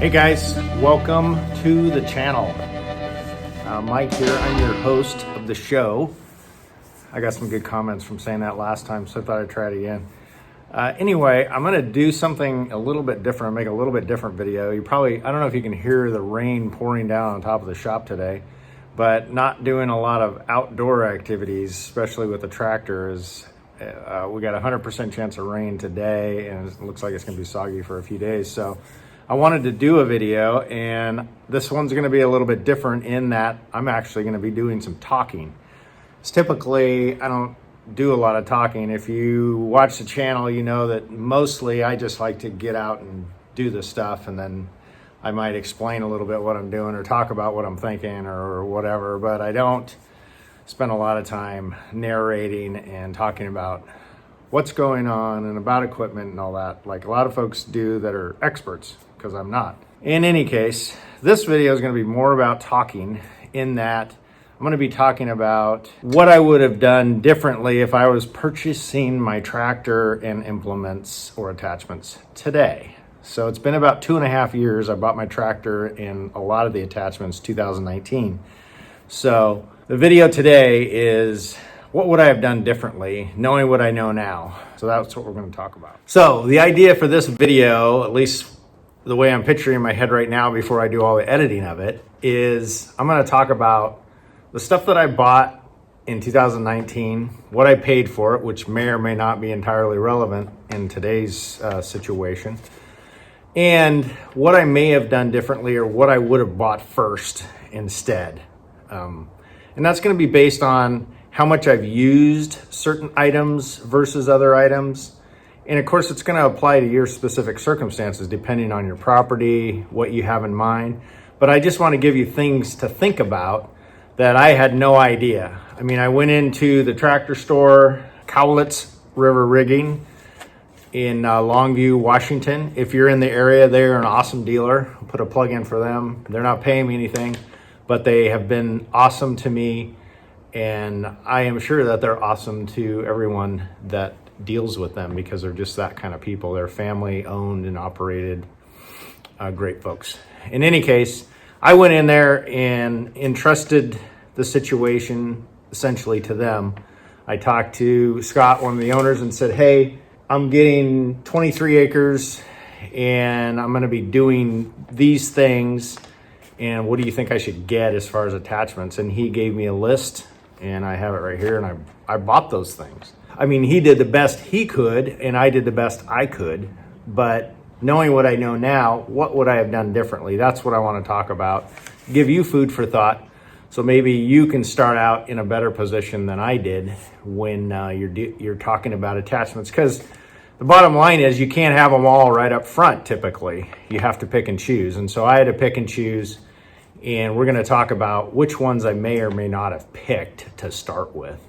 Hey guys, welcome to the channel. Mike here, I'm your host of the show. I got some good comments from saying that last time, so I thought I'd try it again. Anyway, I'm gonna do something a little bit different, make a little bit different video. I don't know if you can hear the rain pouring down on top of the shop today, but not doing a lot of outdoor activities, especially with the tractor. We got a 100% chance of rain today, and it looks like it's gonna be soggy for a few days. So I wanted to do a video, and this one's gonna be a little bit different in that I'm actually gonna be doing some talking. Typically, I don't do a lot of talking. If you watch the channel, you know that mostly I just like to get out and do the stuff, and then I might explain a little bit what I'm doing or talk about what I'm thinking or whatever, but I don't spend a lot of time narrating and talking about what's going on and about equipment and all that, like a lot of folks do that are experts, because I'm not. In any case, this video is going to be more about talking, in that I'm going to be talking about what I would have done differently if I was purchasing my tractor and implements or attachments today. So it's been about 2.5 years. I bought my tractor and a lot of the attachments 2019. So the video today is what would I have done differently, knowing what I know now. So that's what we're going to talk about. So the idea for this video, at least the way I'm picturing in my head right now before I do all the editing of it, is I'm going to talk about the stuff that I bought in 2019, what I paid for it, which may or may not be entirely relevant in today's situation, and what I may have done differently or what I would have bought first instead. And that's going to be based on how much I've used certain items versus other items. And of course, it's going to apply to your specific circumstances depending on your property, what you have in mind. But I just want to give you things to think about that I had no idea. I mean, I went into the tractor store, Cowlitz River Rigging in Longview, Washington. If you're in the area, they're an awesome dealer. I'll put a plug in for them. They're not paying me anything, but they have been awesome to me. And I am sure that they're awesome to everyone that deals with them, because they're just that kind of people. They're family owned and operated, great folks. In any case, I went in there and entrusted the situation essentially to them. I talked to Scott, one of the owners, and said, hey, I'm getting 23 acres and I'm going to be doing these things. And what do you think I should get as far as attachments? And he gave me a list, and I have it right here, and I bought those things. I mean, he did the best he could, and I did the best I could, but knowing what I know now, what would I have done differently? That's what I want to talk about. Give you food for thought, so maybe you can start out in a better position than I did when you're talking about attachments. Because the bottom line is you can't have them all right up front typically. You have to pick and choose. And so I had to pick and choose, and we're going to talk about which ones I may or may not have picked to start with.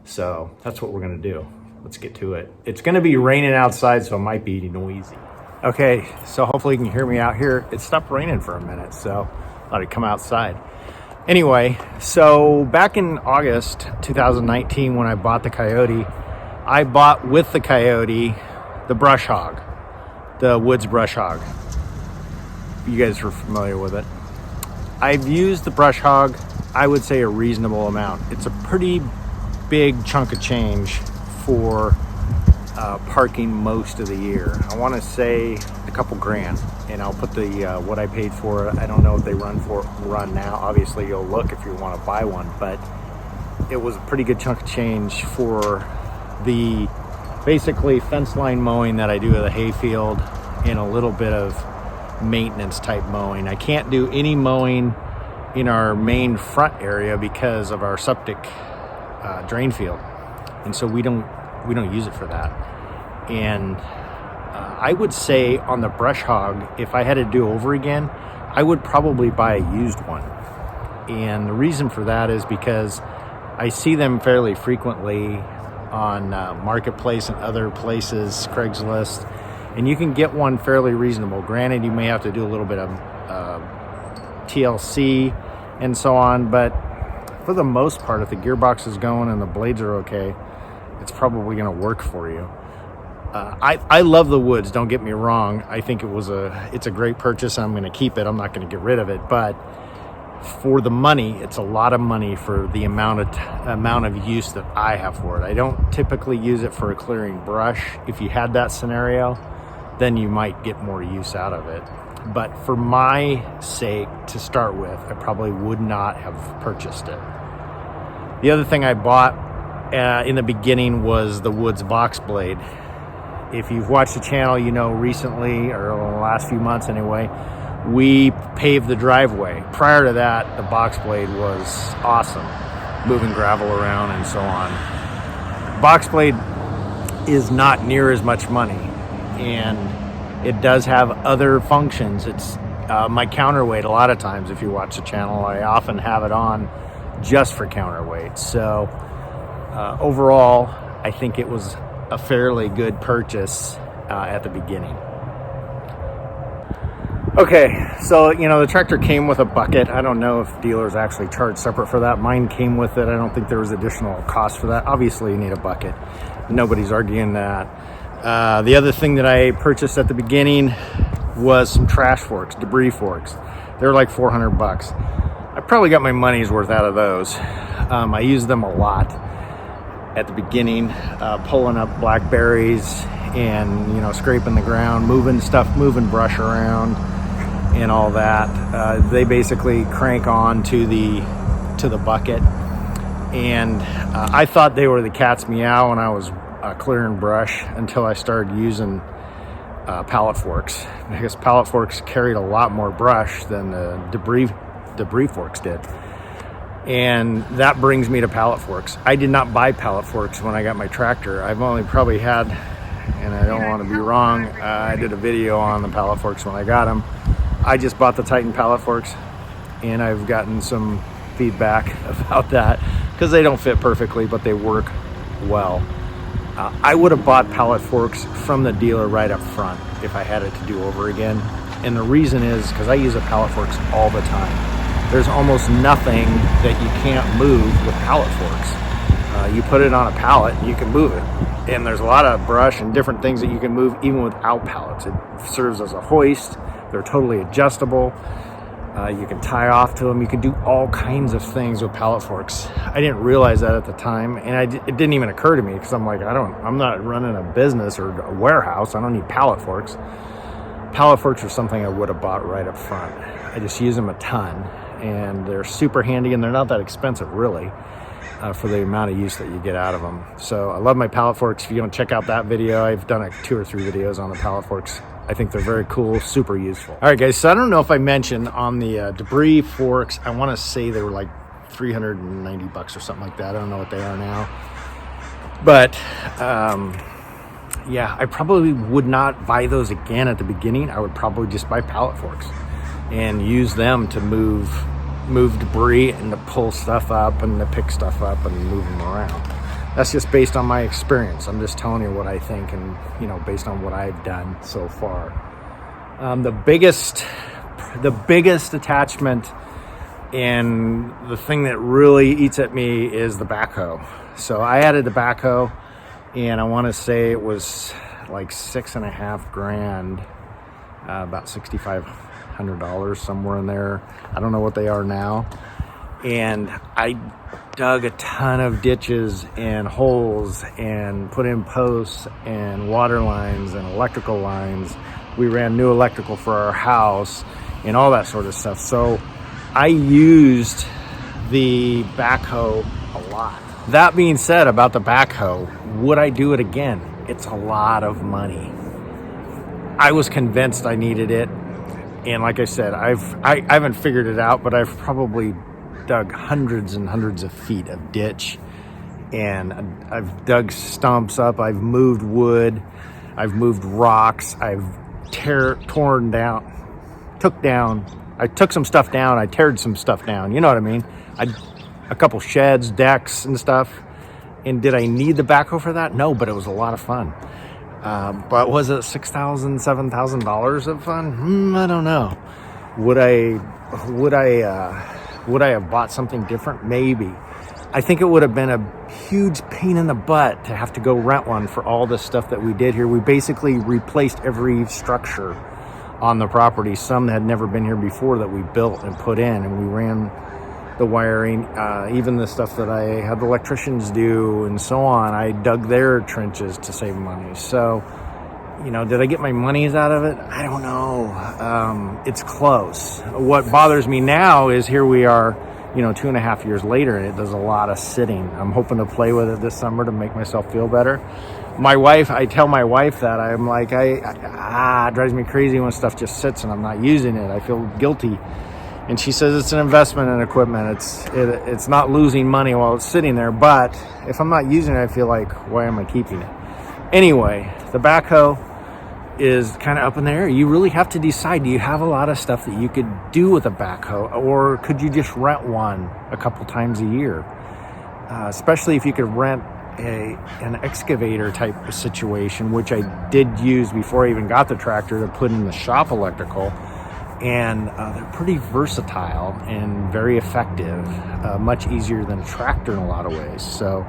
So that's what we're going to do. Let's get to it. It's going to be raining outside, so it might be noisy. Okay, so hopefully you can hear me out here. It stopped raining for a minute, so I thought I'd come outside. Anyway, so back in August 2019 when I bought the Kioti, I bought with the Kioti the brush hog, the woods brush hog. You guys are familiar with it. I've used the brush hog, I would say, a reasonable amount. It's a pretty big chunk of change for parking most of the year. I want to say a couple grand, and I'll put the what I paid for it. I don't know if they run now. Obviously, you'll look if you want to buy one, but it was a pretty good chunk of change for the basically fence line mowing that I do at the hayfield, and a little bit of maintenance type mowing. I can't do any mowing in our main front area because of our septic drain field, and so we don't use it for that. And I would say on the brush hog, if I had to do over again, I would probably buy a used one. And the reason for that is because I see them fairly frequently on Marketplace and other places, Craigslist, and you can get one fairly reasonable. Granted, you may have to do a little bit of TLC and so on, but for the most part, if the gearbox is going and the blades are okay, it's probably going to work for you. I love the woods, don't get me wrong. I think it's a great purchase. I'm going to keep it. I'm not going to get rid of it. But for the money, it's a lot of money for the amount of use that I have for it. I don't typically use it for clearing brush. If you had that scenario, then you might get more use out of it. But for my sake, to start with, I probably would not have purchased it. The other thing I bought in the beginning was the Woods box blade. If you've watched the channel, you know recently, or in the last few months anyway, we paved the driveway. Prior to that, the box blade was awesome, moving gravel around and so on. Box blade is not near as much money, and it does have other functions. It's my counterweight. A lot of times, if you watch the channel, I often have it on just for counterweight. So overall, I think it was a fairly good purchase at the beginning. Okay, so the tractor came with a bucket. I don't know if dealers actually charge separate for that. Mine came with it. I don't think there was additional cost for that. Obviously, you need a bucket. Nobody's arguing that. The other thing that I purchased at the beginning was some trash forks, debris forks. They were like $400. I probably got my money's worth out of those. I used them a lot at the beginning, pulling up blackberries and scraping the ground, moving brush around and all that. They basically crank on to the bucket, and I thought they were the cat's meow when I was clearing brush until I started using pallet forks, because pallet forks carried a lot more brush than the debris forks did. And that brings me to pallet forks. I did not buy pallet forks when I got my tractor. I've only probably had, and I don't want to be wrong, I did a video on the pallet forks when I got them. I just bought the Titan pallet forks, and I've gotten some feedback about that because they don't fit perfectly, but they work well. I would have bought pallet forks from the dealer right up front if I had it to do over again. And the reason is because I use pallet forks all the time. There's almost nothing that you can't move with pallet forks. You put it on a pallet, you can move it. And there's a lot of brush and different things that you can move even without pallets. It serves as a hoist. They're totally adjustable. You can tie off to them. You can do all kinds of things with pallet forks. I didn't realize that at the time, and it didn't even occur to me because I'm like, I'm not running a business or a warehouse. I don't need pallet forks. Pallet forks are something I would have bought right up front. I just use them a ton, and they're super handy, and they're not that expensive really for the amount of use that you get out of them. So I love my pallet forks. If you want to check out that video, I've done 2 or 3 videos on the pallet forks. I think they're very cool, super useful. All right, guys, so I don't know if I mentioned on the debris forks, I want to say they were like $390 or something like that. I don't know what they are now. But yeah, I probably would not buy those again at the beginning. I would probably just buy pallet forks and use them to move debris and to pull stuff up and to pick stuff up and move them around. That's just based on my experience. I'm just telling you what I think and, based on what I've done so far. The biggest attachment and the thing that really eats at me is the backhoe. So I added the backhoe, and I want to say it was like $6,500, about $6,500, somewhere in there. I don't know what they are now. And I dug a ton of ditches and holes and put in posts and water lines and electrical lines. We ran new electrical for our house and all that sort of stuff. So I used the backhoe a lot. That being said, about the backhoe, would I do it again? It's a lot of money. I was convinced I needed it. And like I said, I haven't figured it out, but I've probably dug hundreds and hundreds of feet of ditch, and I've dug stumps up, I've moved wood, I've moved rocks, I've torn down, I took some stuff down, I teared some stuff down, you know what I mean? A couple sheds, decks and stuff. And did I need the backhoe for that? No, but it was a lot of fun. But was it $6,000, $7,000 of fun? I don't know. Would I have bought something different? Maybe. I think it would have been a huge pain in the butt to have to go rent one for all the stuff that we did here. We basically replaced every structure on the property. Some had never been here before that we built and put in, and we ran the wiring, even the stuff that I had the electricians do and so on. I dug their trenches to save money. So, did I get my monies out of it? I don't know. It's close. What bothers me now is here we are, 2.5 years later, and it does a lot of sitting. I'm hoping to play with it this summer to make myself feel better. I tell my wife that I'm like, it drives me crazy when stuff just sits and I'm not using it. I feel guilty. And she says it's an investment in equipment. It's not losing money while it's sitting there. But if I'm not using it, I feel like, why am I keeping it? Anyway, the backhoe is kind of up in the air. You really have to decide, do you have a lot of stuff that you could do with a backhoe, or could you just rent one a couple times a year? Especially if you could rent an excavator type of situation, which I did use before I even got the tractor to put in the shop electrical. And they're pretty versatile and very effective, much easier than a tractor in a lot of ways. So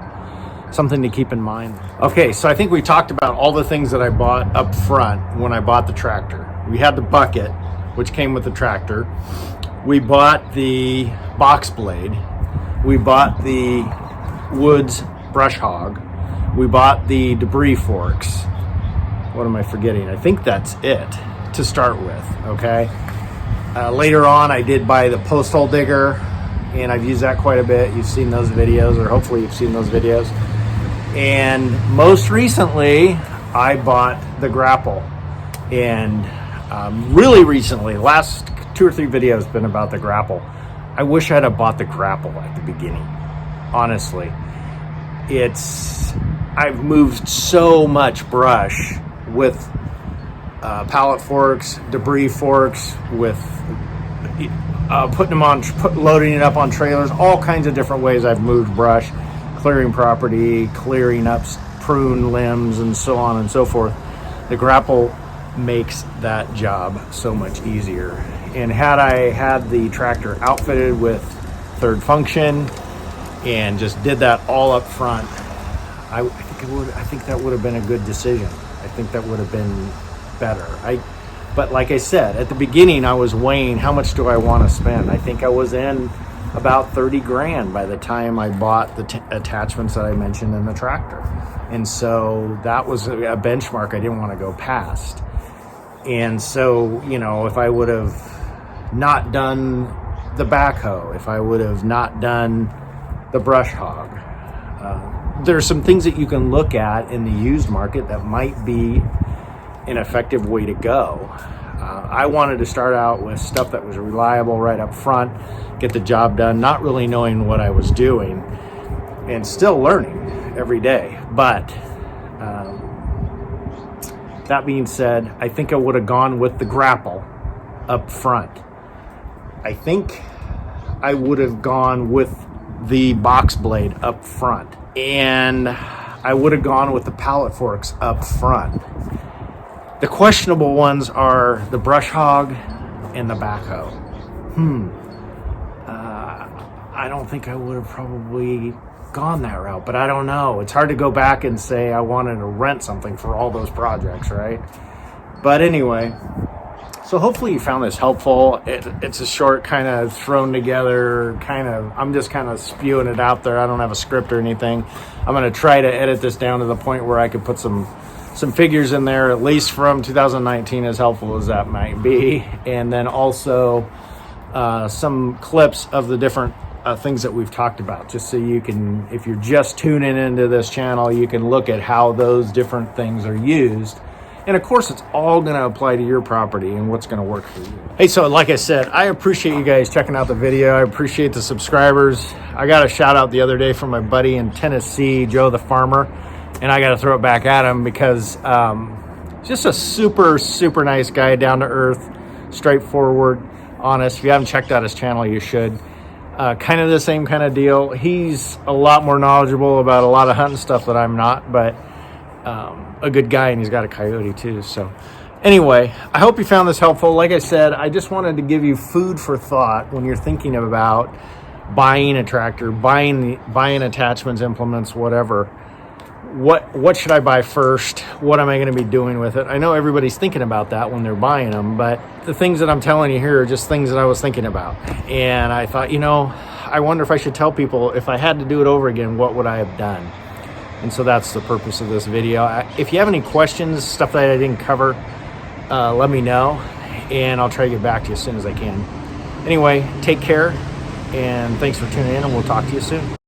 something to keep in mind. Okay, so I think we talked about all the things that I bought up front when I bought the tractor. We had the bucket, which came with the tractor. We bought the box blade. We bought the Woods brush hog. We bought the debris forks. What am I forgetting? I think that's it to start with, okay? Later on, I did buy the post hole digger, and I've used that quite a bit. You've seen those videos, or hopefully you've seen those videos. And most recently, I bought the Grapple. And really recently, last 2 or 3 videos have been about the Grapple. I wish I'd have bought the Grapple at the beginning, honestly. I've moved so much brush with pallet forks, debris forks, with putting them on, loading it up on trailers, all kinds of different ways I've moved brush, clearing property, clearing up prune limbs, and so on and so forth. The Grapple makes that job so much easier. And had I had the tractor outfitted with third function and just did that all up front, I think that would have been a good decision. I think that would have been better. But like I said, at the beginning, I was weighing how much do I want to spend. I think I was in about 30 grand by the time I bought the attachments that I mentioned in the tractor. And so that was a benchmark I didn't want to go past. And so, if I would have not done the backhoe, if I would have not done the brush hog, there's some things that you can look at in the used market that might be an effective way to go. I wanted to start out with stuff that was reliable right up front, get the job done, not really knowing what I was doing, and still learning every day. But that being said, I think I would have gone with the Grapple up front. I think I would have gone with the box blade up front, and I would have gone with the pallet forks up front. The questionable ones are the brush hog and the backhoe. I don't think I would have probably gone that route, but I don't know. It's hard to go back and say I wanted to rent something for all those projects, right? But anyway, so hopefully you found this helpful. It's a short kind of thrown together I'm just kind of spewing it out there. I don't have a script or anything. I'm going to try to edit this down to the point where I could put some figures in there, at least from 2019, as helpful as that might be. And then also some clips of the different things that we've talked about, just so you can, if you're just tuning into this channel, you can look at how those different things are used. And of course, it's all going to apply to your property and what's going to work for you. Hey, so like I said, I appreciate you guys checking out the video. I appreciate the subscribers. I got a shout out the other day from my buddy in Tennessee, Joe the farmer. And I got to throw it back at him because just a super, super nice guy, down to earth, straightforward, honest. If you haven't checked out his channel, you should. Kind of the same kind of deal. He's a lot more knowledgeable about a lot of hunting stuff that I'm not, but a good guy, and he's got a coyote too. So anyway, I hope you found this helpful. Like I said, I just wanted to give you food for thought when you're thinking about buying a tractor, buying attachments, implements, whatever. What should I buy first? What am I going to be doing with it? I know everybody's thinking about that when they're buying them, but the things that I'm telling you here are just things that I was thinking about. And I thought, I wonder if I should tell people, if I had to do it over again, what would I have done? And so that's the purpose of this video. If you have any questions, stuff that I didn't cover, let me know, and I'll try to get back to you as soon as I can. Anyway, take care, and thanks for tuning in, and we'll talk to you soon.